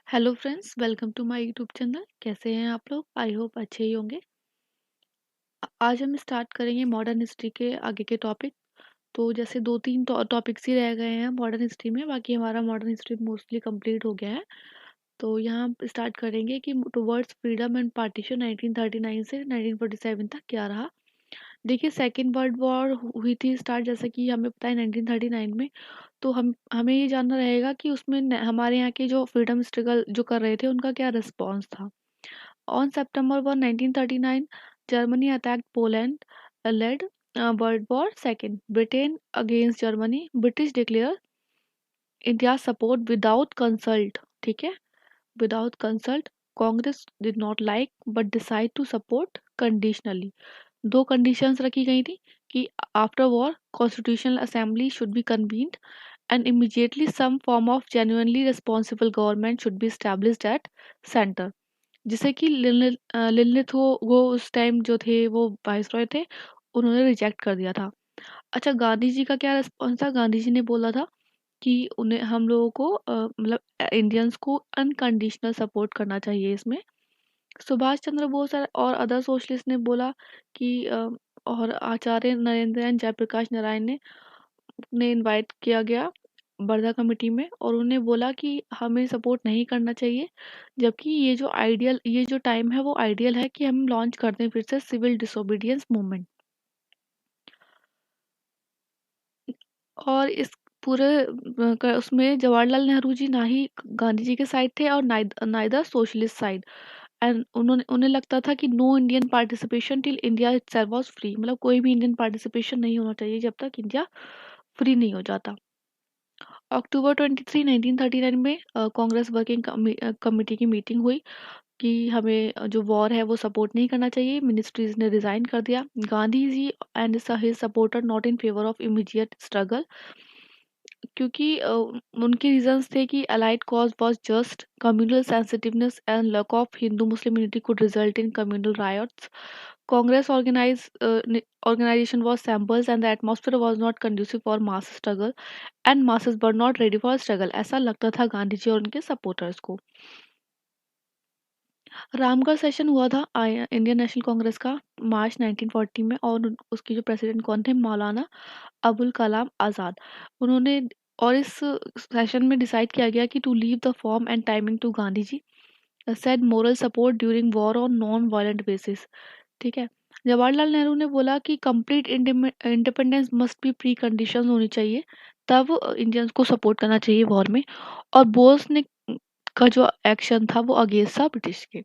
Hello friends, welcome to my YouTube channel. कैसे हैं आप लोग? आई होप अच्छे ही होंगे। आज हम स्टार्ट करेंगे मॉडर्न हिस्ट्री के आगे के टॉपिक। तो जैसे 2-3 टॉपिक्स ही रह गए हैं मॉडर्न हिस्ट्री में, बाकी हमारा मॉडर्न हिस्ट्री मोस्टली कंप्लीट हो गया है। तो यहाँ हम स्टार्ट करेंगे कि टुवर्ड्स फ्रीडम एंड पार्टीशन 1939 से 1947 तक क्या रहा। देखिए, सेकेंड वर्ल्ड वॉर हुई थी स्टार्ट, जैसा कि हमें पता है 1939 में। तो हमें ये जानना रहेगा कि उसमें हमारे यहाँ के जो फ्रीडम स्ट्रगल जो कर रहे थे उनका क्या रिस्पॉन्स था। On September 1, 1939, Germany attacked Poland, led World War II. Britain against Germany. British declare India support without consult. ठीक है, without consult. Congress did not like but decide to support conditionally. दो कंडीशंस रखी गई थी कि after war constitutional assembly should be convened and immediately some form of genuinely responsible government should be established at center. जिसे कि लिनलिथ वो उस time जो थे वो वाइसरॉय थे, उन्होंने रिजेक्ट कर दिया था। अच्छा, गांधी जी का क्या रिस्पॉन्स था? गांधी जी ने बोला था कि उन्हें हम लोगों को मतलब इंडियंस को अनकंडीशनल सपोर्ट करना चाहिए इसमें। सुभाष चंद्र बोस और अदर सोशलिस्ट ने बोला कि और आचार्य नरेंद्र एंड जयप्रकाश नारायण ने इनवाइट किया गया बर्दा कमेटी में, और उन्हें बोला कि हमें सपोर्ट नहीं करना चाहिए, जबकि ये जो टाइम है वो आइडियल है कि हम लॉन्च कर दें फिर से सिविल डिसोबीडियंस मूवमेंट। और इस पूरे उसमें जवाहरलाल नेहरू जी ना ही गांधी जी के साइड थे और नाइदर सोशलिस्ट साइड। एंड उन्हें लगता था कि no Indian participation till India itself was free, मतलब कोई भी इंडियन पार्टिसिपेशन नहीं होना चाहिए जब तक इंडिया फ्री नहीं हो जाता। अक्टूबर 23, 1939 में कांग्रेस वर्किंग कमेटी की मीटिंग हुई कि हमें जो वॉर है वो सपोर्ट नहीं करना चाहिए। मिनिस्ट्रीज ने रिजाइन कर दिया। Gandhi ji and his supporter not in favour of immediate struggle, क्योंकि उनके रीजंस थे कि allied cause was just communal sensitiveness and lack of Hindu Muslim unity could result in communal riots. Congress organization was shambles and the atmosphere was not conducive for mass struggle and masses were not ready for struggle, ऐसा लगता था गांधी जी और उनके supporters को। Ramgarh session हुआ था Indian national Congress का मार्च 1940 में, और उसके जो प्रेसिडेंट कौन थे? मौलाना अबुल कलाम आज़ाद। उन्होंने और इस सेशन में डिसाइड किया गया कि to leave the form and timing to Gandhi ji said moral support during war on non violent basis. ठीक है, जवाहरलाल नेहरू ने बोला कि complete independence must be precondition होनी चाहिए, तब इंडियंस को सपोर्ट करना चाहिए वॉर में। और बोस ने का जो एक्शन था वो अगेंस्ट था ब्रिटिश के।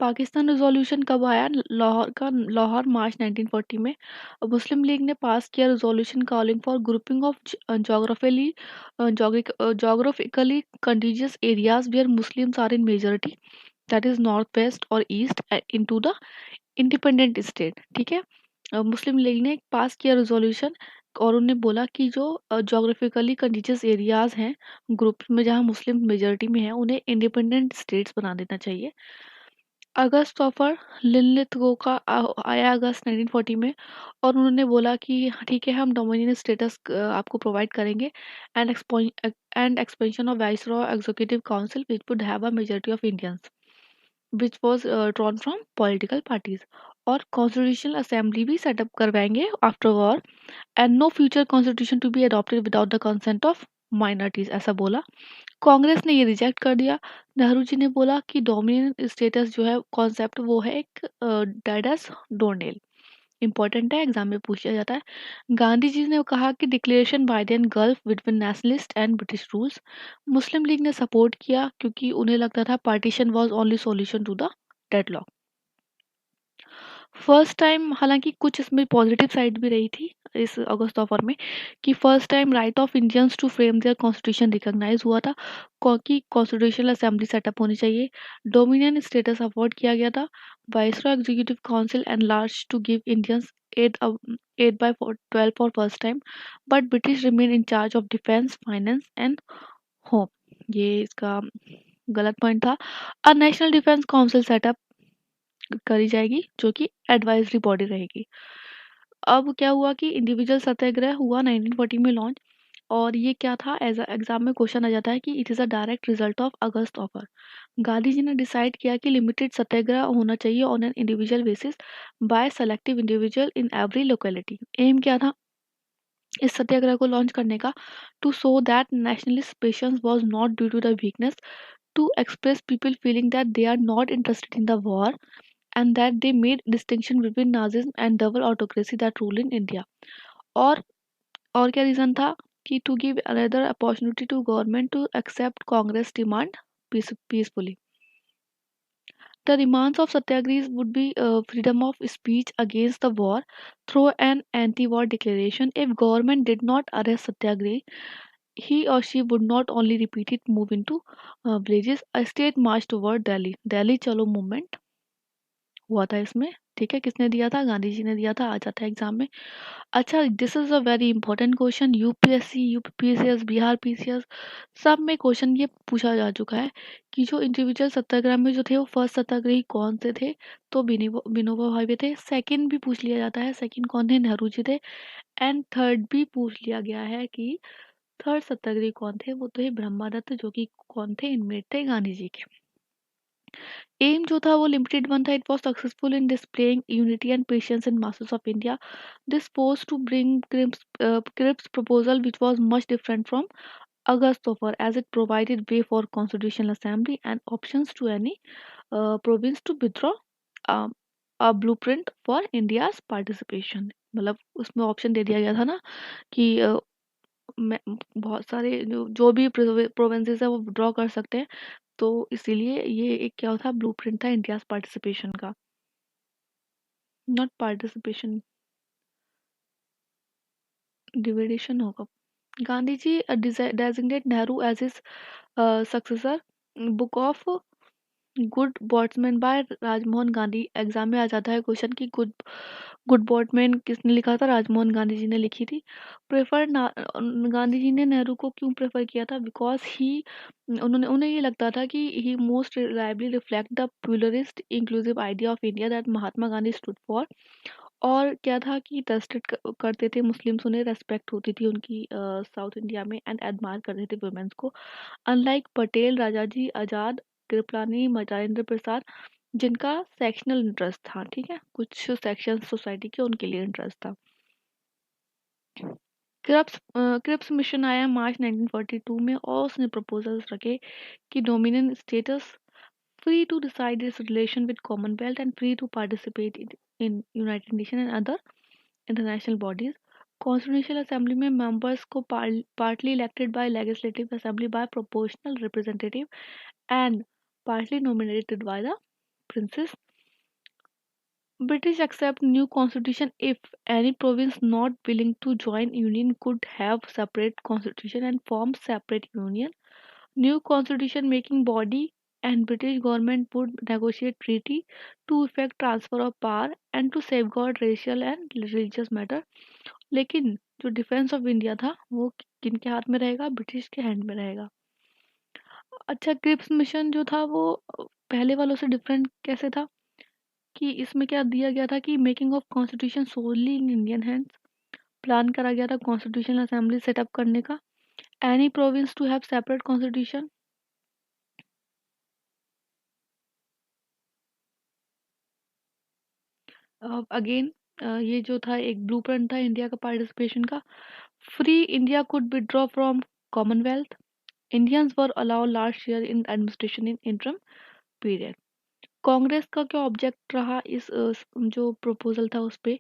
पाकिस्तान रेजोल्यूशन कब आया? लाहौर मार्च 1940 में। मुस्लिम लीग ने पास किया resolution calling for grouping of geographically contiguous areas where Muslims are in majority, that is north west और east, into the independent state. ठीक है, मुस्लिम लीग ने पास किया रेजोल्यूशन और उन्हें बोला कि जो जोग्राफिकली कंटिजियस एरियाज हैं ग्रुप में जहाँ मुस्लिम मेजॉरिटी में है, उन्हें इंडिपेंडेंट स्टेट्स बना देना चाहिए। अगस्त ऑफर लिनलिथगो का आया अगस्त 1940 में, और उन्होंने बोला कि हाँ, ठीक है, हम डोमिनियन स्टेटस आपको प्रोवाइड करेंगे and expansion of viceroy executive council which would have a majority of Indians which was drawn from political parties, और कॉन्स्टिट्यूशनल असेंबली भी सेटअप करवाएंगे after war, and no future constitution to be adopted without the consent of minorities, ऐसा बोला। कांग्रेस ने ये reject कर दिया। नेहरू जी ने बोला कि डोमिनियन स्टेटस जो है कॉन्सेप्ट वो है एक डेड एज डोरनेल, इंपॉर्टेंट है, एग्जाम में पूछा जाता है। गांधी जी ने कहा कि declaration by then gulf between nationalist and British rules. Muslim League ने सपोर्ट किया क्योंकि उन्हें लगता था partition was only solution to the deadlock. First time, हालांकि कुछ इसमें पॉजिटिव साइड भी रही थी इस अगस्त ऑफर में, कि first time right of Indians to frame their constitution recognize हुआ था, कि कॉन्स्टिट्यूशनल असेंबली सेटअप होनी चाहिए, डोमिनियन स्टेटस अफोर्ड किया गया था, viceroy executive council enlarged to give Indians add add by 12 for first time, but British remain in charge of defence finance and home. ये इसका गलत पॉइंट था। A national defence council setup करी जाएगी जो कि एडवाइजरी बॉडी रहेगी। अब क्या हुआ कि इंडिविजुअल सत्याग्रह हुआ 1940 में लॉन्च। और ये क्या था, एज एग्जाम में क्वेश्चन आ जाता है कि it is a direct result of August offer. Gandhi ji ने डिसाइड किया कि लिमिटेड सत्याग्रह होना चाहिए on an individual basis by selective individual in every locality. Aim क्या था इस सत्याग्रह को लॉन्च करने का? To show that nationalist patience was not due to the weakness, to express people feeling that they are not interested in the war and that they made distinction between Nazism and double autocracy that rule in India. और और क्या reason था कि to give another opportunity to government to accept Congress demand peacefully. The demands of satyagrahis would be freedom of speech against the war through an anti-war declaration. If government did not arrest satyagrahi, he or she would not only repeat it, move into villages. A state march toward Delhi. Delhi चलो movement हुआ था इसमें। ठीक है, किसने दिया था? गांधी जी ने दिया था। आ जाता है एग्जाम में। अच्छा, this is a very important question. UPSC, UPPCS, Bihar PCS सब में क्वेश्चन ये पूछा जा चुका है कि जो इंडिविजुअल सत्याग्रह में जो थे वो फर्स्ट सत्याग्रही कौन से थे? तो विनोबा भावे थे। सेकंड भी पूछ लिया जाता है, सेकंड कौन थे? नेहरू जी थे। एंड थर्ड भी पूछ लिया गया है कि थर्ड सत्याग्रही कौन थे? वो तो है ब्रह्मादत्त, जो कि कौन थे? इनमेट थे गांधी जी के। एम जो था वो लिमिटेड वन था। It was successful in displaying unity and patience in masses of India. This pose to bring Cripps proposal which was much different from August offer as it provided way for constitutional assembly and options to any province to withdraw um, a blueprint for India's participation। मतलब उसमें option दे दिया गया था ना कि बहुत सारे जो भी प्रोविंसेस है वो ड्रॉ कर सकते हैं। तो इसीलिए ये एक क्या था, ब्लूप्रिंट था इंडिया पार्टिसिपेशन का, नॉट पार्टिसिपेशन, डिविडेशन होगा। Gandhi ji designate Nehru as his successor. Book of good boatman by Rajmohan Gandhi. Exam में आ जाता है क्वेश्चन कि गुड गुड बॉटमैन किसने लिखा था? राजमोहन गांधी जी ने लिखी थी। प्रेफर गांधी जी ने नेहरू को क्यों प्रेफर किया था? बिकॉज ही उन्होंने उन्हें ये लगता था कि he most reliably reflect the pluralist inclusive idea of India that Mahatma Gandhi stood for. और क्या था कि ट्रस्टेड करते थे मुस्लिम्स, उन्हें रेस्पेक्ट होती थी उनकी साउथ इंडिया में, एंड एडमायर करते थे वुमेन्स को। अनलाइक पटेल, राजाजी, आजाद, कृपलानी, राजेंद्र प्रसाद, जिनका सेक्शनल इंटरेस्ट था। ठीक है, कुछ सेक्शन सोसाइटी के उनके लिए इंटरेस्ट था। क्रिप्स मिशन आया मार्च 1942 में और उसने प्रपोजल्स रखे कि dominion status, free to decide its relation with Commonwealth and free to participate in United Nations and other international bodies. Constitutional Assembly में members को partly elected by Legislative Assembly by proportional representative and partly nominated by the princes. British accept new constitution if any province not willing to join union could have separate constitution and form separate union. New constitution making body and British government would negotiate treaty to effect transfer of power and to safeguard racial and religious matter। लेकिन जो defence of India था वो किनके हाथ में रहेगा? British के hand में रहेगा। अच्छा, क्रिप्स मिशन जो था वो पहले वालों से डिफरेंट कैसे था कि इसमें क्या दिया गया था कि making of constitution solely in Indian hands. Plan करा गया था कॉन्स्टिट्यूशनल असेंबली सेटअप करने का। Any province to have separate constitution. Again ये जो था एक ब्लूप्रिंट था इंडिया का पार्टिसिपेशन का। Free India could withdraw from Commonwealth. Indians were allow large share in administration in interim period. Congress का क्या ऑब्जेक्ट रहा इस जो प्रपोजल था उस पे?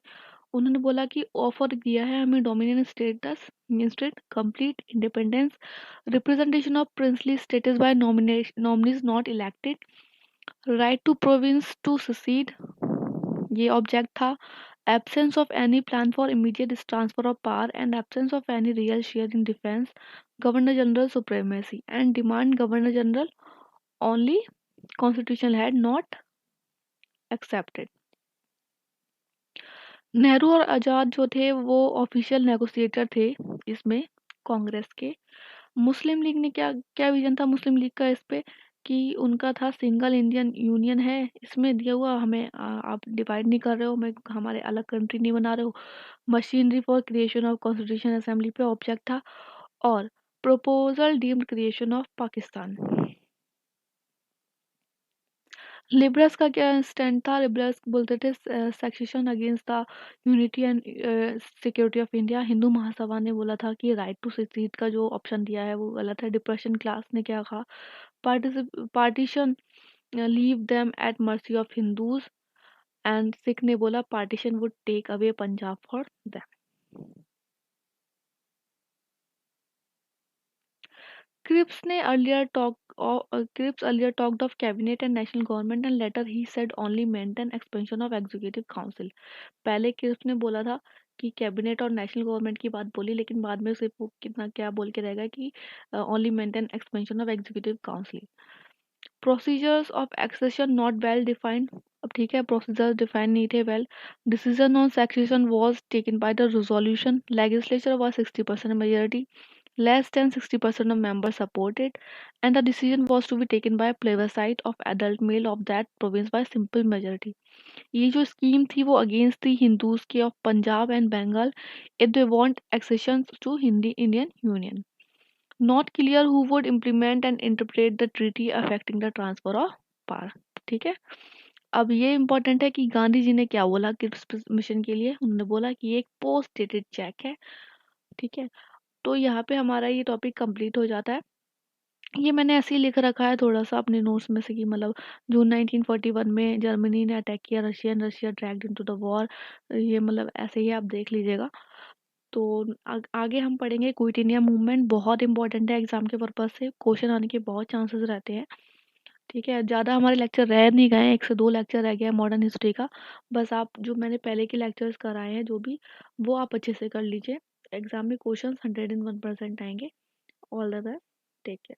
उन्होंने बोला कि ऑफर दिया है हमें dominion status, instead complete independence, representation of princely status by nominees not elected, right to province to secede, ये ऑब्जेक्ट था। Absence of any plan for immediate transfer of power and absence of any real share in defence, governor general supremacy and demand governor general only constitution had not accepted. Nehru और आजाद जो थे वो official negotiator थे इसमें कांग्रेस के। मुस्लिम लीग ने क्या क्या विजन था मुस्लिम लीग का इस पे? कि उनका था सिंगल इंडियन यूनियन है इसमें दिया हुआ हमें, आप डिवाइड नहीं कर रहे हो, हमें हमारे अलग कंट्री नहीं बना रहे हो। Machinery for creation of constitution assembly पे ऑब्जेक्ट था। और proposal deemed creation of Pakistan। Liberals का क्या स्टैंड था? लिबरल्स बोलते थे secession against the unity and security of India. Hindu Mahasabha ने बोला था कि राइट टू सिक्सीड का जो ऑप्शन दिया है वो गलत है। डिप्रेशन क्लास ने क्या कहा? Partition leave them at mercy of Hindus. And Sikh ने बोला partition would take away Punjab for them. Cripps earlier talked of cabinet and national government and later he said only maintain expansion of executive council। पहले Cripps ने बोला था कि cabinet और national government की बात बोली, लेकिन बाद में सिर्फ वो कितना क्या बोल के रहेगा कि only maintain expansion of executive council. Procedures of accession not well defined. अब ठीक है, प्रोसीजर डिफाइन नहीं थे well. Decision on succession was taken by the resolution. Legislature was 60% majority. Less than 60% of members supported, and the decision was to be taken by plebiscite of adult male of that province by simple majority। ये जो scheme थी वो against थी Hindus के of Punjab and Bengal if they want accession to Hindi Indian union. Not clear who would implement and interpret the treaty affecting the transfer of power. ठीक है, अब ये इम्पोर्टेंट है कि गांधी जी ने क्या बोला क्रिप्स मिशन के लिए। उन्होंने बोला कि ये एक पोस्ट डेटेड चेक है। ठीक है, तो यहाँ पे हमारा ये टॉपिक कंप्लीट हो जाता है। ये मैंने ऐसे ही लिख रखा है थोड़ा सा अपने नोट्स में से कि मतलब जून 1941 में जर्मनी ने अटैक किया Russia dragged into the war. ये मतलब ऐसे ही आप देख लीजिएगा। तो आगे हम पढ़ेंगे क्विट इंडिया मूवमेंट। बहुत इंपॉर्टेंट है एग्जाम के पर्पज से, क्वेश्चन आने के बहुत चांसेस रहते हैं। ठीक है, ज़्यादा हमारे लेक्चर रह नहीं गए, 1 से 2 लेक्चर रह गया मॉडर्न हिस्ट्री का। बस आप जो मैंने पहले के लेक्चर्स कराए हैं जो भी, वो आप अच्छे से कर लीजिए। एग्जाम में क्वेश्चन 101% आएंगे। All the best, take care.